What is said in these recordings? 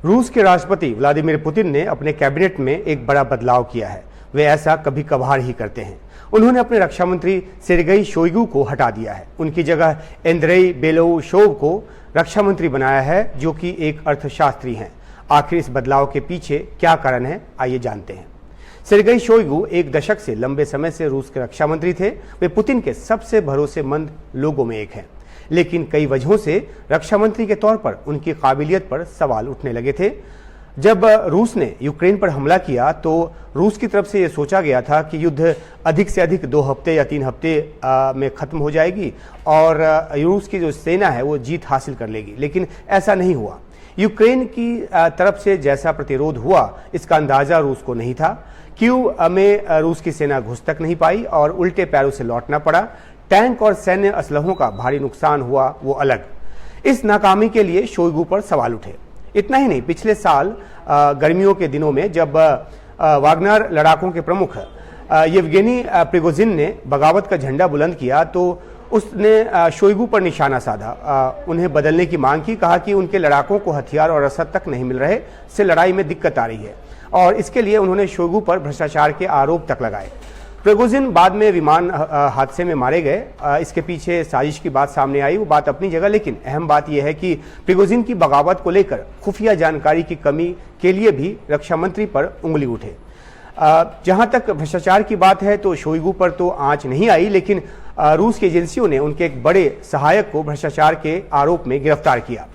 रूस के राष्ट्रपति व्लादिमीर पुतिन ने अपने कैबिनेट में एक बड़ा बदलाव किया है। वे ऐसा कभी कभार ही करते हैं। उन्होंने अपने रक्षा मंत्री सेर्गेई शोइगु को हटा दिया है। उनकी जगह एंद्रेई बेलोउशोव को रक्षा मंत्री बनाया है, जो कि एक अर्थशास्त्री हैं। आखिर इस बदलाव के पीछे क्या कारण है, आइए जानते हैं। सेर्गेई शोइगु एक दशक से लंबे समय से रूस के रक्षा मंत्री थे। वे पुतिन के सबसे भरोसेमंद लोगों में एक हैं, लेकिन कई वजहों से रक्षा मंत्री के तौर पर उनकी काबिलियत पर सवाल उठने लगे थे। जब रूस ने यूक्रेन पर हमला किया तो रूस की तरफ से यह सोचा गया था कि युद्ध अधिक से अधिक 2 हफ्ते या 3 हफ्ते में खत्म हो जाएगी और रूस की जो सेना है वो जीत हासिल कर लेगी, लेकिन ऐसा नहीं हुआ। यूक्रेन की तरफ से जैसा प्रतिरोध हुआ, इसका अंदाजा रूस को नहीं था। कीव में रूस की सेना घुस तक नहीं पाई और उल्टे पैरों से लौटना पड़ा। टैंक और सैन्य असलहों का भारी नुकसान हुआ, वो अलग। इस नाकामी के लिए शोइगु पर सवाल उठे। इतना ही नहीं, पिछले साल गर्मियों के दिनों में जब वागनर लड़ाकों के प्रमुख येवगेनी प्रिगोजिन ने बगावत का झंडा बुलंद किया तो उसने शोइगु पर निशाना साधा, उन्हें बदलने की मांग की। कहा कि उनके लड़ाकों को हथियार और रसद तक नहीं मिल रहे, इससे लड़ाई में दिक्कत आ रही है और इसके लिए उन्होंने शोइगु पर भ्रष्टाचार के आरोप तक लगाए। प्रिगोजिन बाद में विमान हादसे में मारे गए। इसके पीछे साजिश की बात सामने आई, वो बात अपनी जगह, लेकिन अहम बात यह है कि प्रिगोजिन की बगावत को लेकर खुफिया जानकारी की कमी के लिए भी रक्षा मंत्री पर उंगली उठे। जहां तक भ्रष्टाचार की बात है तो शोइगु पर तो आंच नहीं आई, लेकिन रूस की एजेंसियों ने उनके एक बड़े सहायक को भ्रष्टाचार के आरोप में गिरफ्तार किया।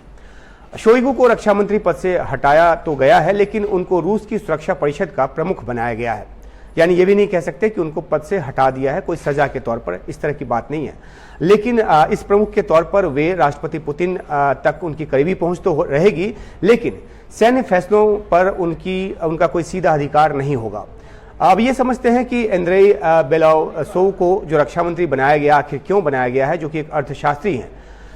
शोइगु को रक्षा मंत्री पद से हटाया तो गया है, लेकिन उनको रूस की सुरक्षा परिषद का प्रमुख बनाया गया है। यानी ये भी नहीं कह सकते कि उनको पद से हटा दिया है कोई सजा के तौर पर, इस तरह की बात नहीं है। लेकिन इस प्रमुख के तौर पर वे राष्ट्रपति पुतिन तक उनकी करीबी पहुंच तो रहेगी, लेकिन सैन्य फैसलों पर उनका कोई सीधा अधिकार नहीं होगा। अब ये समझते हैं कि एंद्रेई बेलोउशोव को जो रक्षा मंत्री बनाया गया, आखिर क्यों बनाया गया है, जो कि एक अर्थशास्त्री हैं।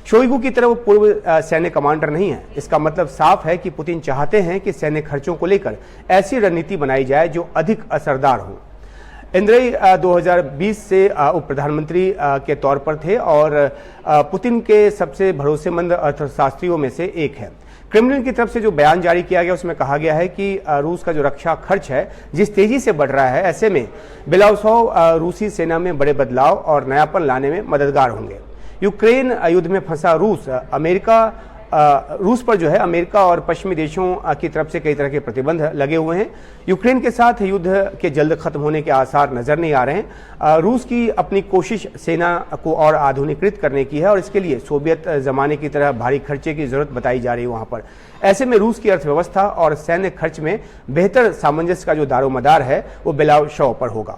शोइगु की तरह वो पूर्व सैन्य कमांडर नहीं है। इसका मतलब साफ है कि पुतिन चाहते हैं कि सैन्य खर्चों को लेकर ऐसी रणनीति बनाई जाए जो अधिक असरदार हो। एंद्रेई 2020 से उप प्रधानमंत्री के तौर पर थे और पुतिन के सबसे भरोसेमंद अर्थशास्त्रियों में से एक है। क्रेमलिन की तरफ से जो बयान जारी किया गया उसमें कहा गया है कि रूस का जो रक्षा खर्च है जिस तेजी से बढ़ रहा है, ऐसे में बेलोउशोव रूसी सेना में बड़े बदलाव और नयापन लाने में मददगार होंगे। यूक्रेन युद्ध में फंसा रूस पर जो है अमेरिका और पश्चिमी देशों की तरफ से कई तरह के प्रतिबंध लगे हुए हैं। यूक्रेन के साथ युद्ध के जल्द खत्म होने के आसार नजर नहीं आ रहे हैं। रूस की अपनी कोशिश सेना को और आधुनिकीकृत करने की है और इसके लिए सोवियत जमाने की तरह भारी खर्चे की जरूरत बताई जा रही है वहां पर। ऐसे में रूस की अर्थव्यवस्था और सैन्य खर्च में बेहतर सामंजस्य का जो दारोमदार है वो बेलोउशोव पर होगा।